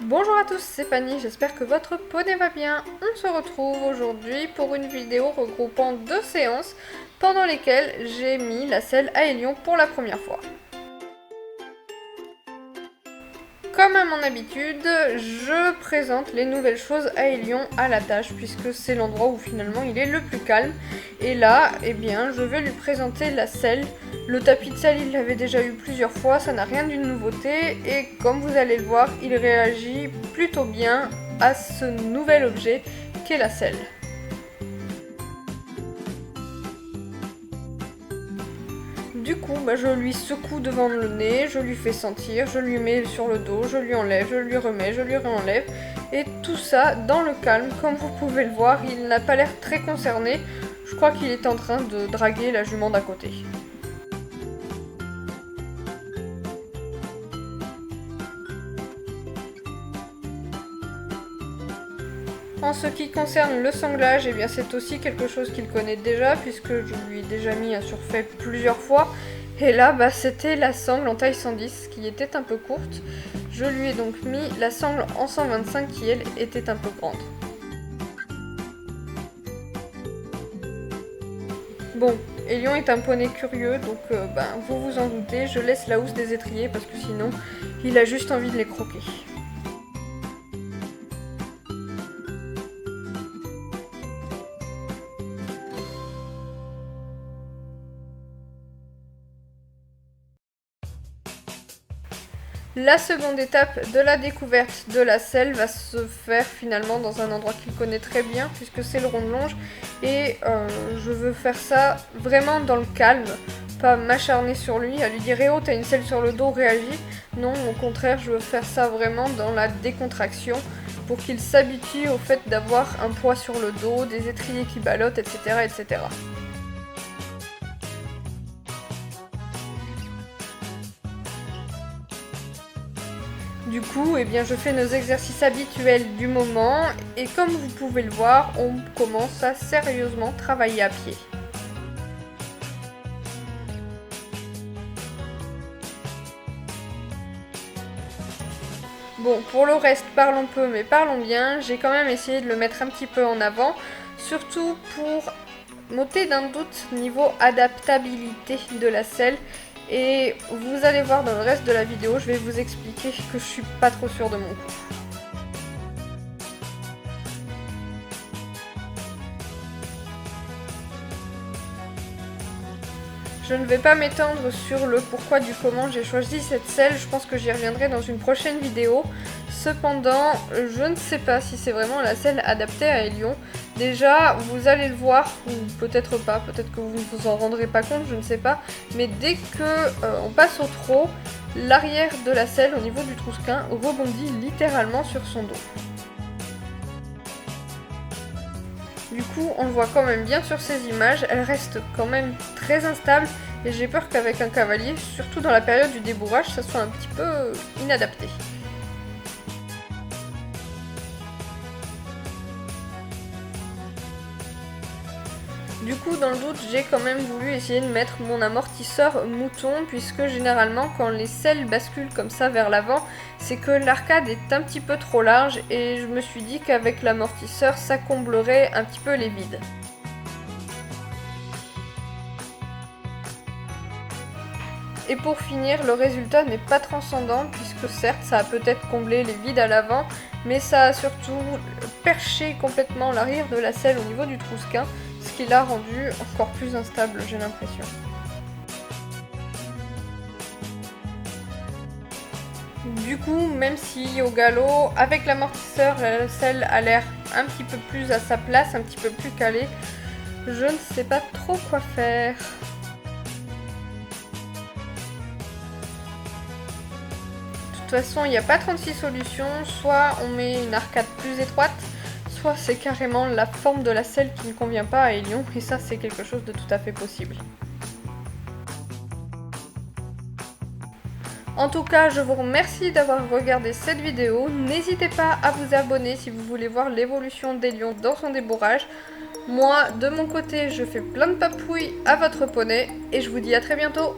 Bonjour à tous, c'est Fanny, j'espère que votre poney va bien. On se retrouve aujourd'hui pour une vidéo regroupant deux séances pendant lesquelles j'ai mis la selle à Hélion pour la première fois. Comme à mon habitude, je présente les nouvelles choses à Hélion à la tâche puisque c'est l'endroit où finalement il est le plus calme. Et là, eh bien, je vais lui présenter la selle. Le tapis de selle, il l'avait déjà eu plusieurs fois, ça n'a rien d'une nouveauté. Et comme vous allez le voir, il réagit plutôt bien à ce nouvel objet qu'est la selle. Du coup, je lui secoue devant le nez, je lui fais sentir, je lui mets sur le dos, je lui enlève, je lui remets, je lui réenlève. Et tout ça dans le calme, comme vous pouvez le voir, il n'a pas l'air très concerné. Je crois qu'il est en train de draguer la jument d'à côté. En ce qui concerne le sanglage, eh bien c'est aussi quelque chose qu'il connaît déjà puisque je lui ai déjà mis un surfait plusieurs fois. Et là, c'était la sangle en taille 110 qui était un peu courte. Je lui ai donc mis la sangle en 125 qui elle était un peu grande. Bon, Hélion est un poney curieux donc vous vous en doutez, je laisse la housse des étriers parce que sinon il a juste envie de les croquer. La seconde étape de la découverte de la selle va se faire finalement dans un endroit qu'il connaît très bien puisque c'est le rond de longe et je veux faire ça vraiment dans le calme, pas m'acharner sur lui, à lui dire "Eh oh, t'as une selle sur le dos, réagis". Non, au contraire, je veux faire ça vraiment dans la décontraction pour qu'il s'habitue au fait d'avoir un poids sur le dos, des étriers qui ballottent, etc. etc. Du coup, je fais nos exercices habituels du moment et comme vous pouvez le voir, on commence à sérieusement travailler à pied. Bon, pour le reste, parlons peu mais parlons bien, j'ai quand même essayé de le mettre un petit peu en avant, surtout pour m'ôter d'un doute niveau adaptabilité de la selle. Et vous allez voir dans le reste de la vidéo, je vais vous expliquer que je suis pas trop sûre de mon coup. Je ne vais pas m'étendre sur le pourquoi du comment j'ai choisi cette selle, je pense que j'y reviendrai dans une prochaine vidéo. Cependant, je ne sais pas si c'est vraiment la selle adaptée à Hélion. Déjà, vous allez le voir, ou peut-être pas, peut-être que vous ne vous en rendrez pas compte, je ne sais pas. Mais dès que on passe au trot, l'arrière de la selle au niveau du trousquin rebondit littéralement sur son dos. Du coup, on le voit quand même bien sur ces images, elle reste quand même très instable et j'ai peur qu'avec un cavalier, surtout dans la période du débourrage, ça soit un petit peu inadapté. Du coup, dans le doute, j'ai quand même voulu essayer de mettre mon amortisseur mouton, puisque généralement, quand les selles basculent comme ça vers l'avant, c'est que l'arcade est un petit peu trop large, et je me suis dit qu'avec l'amortisseur, ça comblerait un petit peu les vides. Et pour finir, le résultat n'est pas transcendant, puisque certes, ça a peut-être comblé les vides à l'avant, mais ça a surtout perché complètement l'arrière de la selle au niveau du trousquin, ce qui l'a rendu encore plus instable, j'ai l'impression. Du coup, même si au galop, avec l'amortisseur, la selle a l'air un petit peu plus à sa place, un petit peu plus calée, je ne sais pas trop quoi faire. De toute façon, il n'y a pas 36 solutions, soit on met une arcade plus étroite, soit c'est carrément la forme de la selle qui ne convient pas à Hélion, et ça c'est quelque chose de tout à fait possible. En tout cas, je vous remercie d'avoir regardé cette vidéo, n'hésitez pas à vous abonner si vous voulez voir l'évolution d'Hélion dans son débourrage. Moi, de mon côté, je fais plein de papouilles à votre poney, et je vous dis à très bientôt.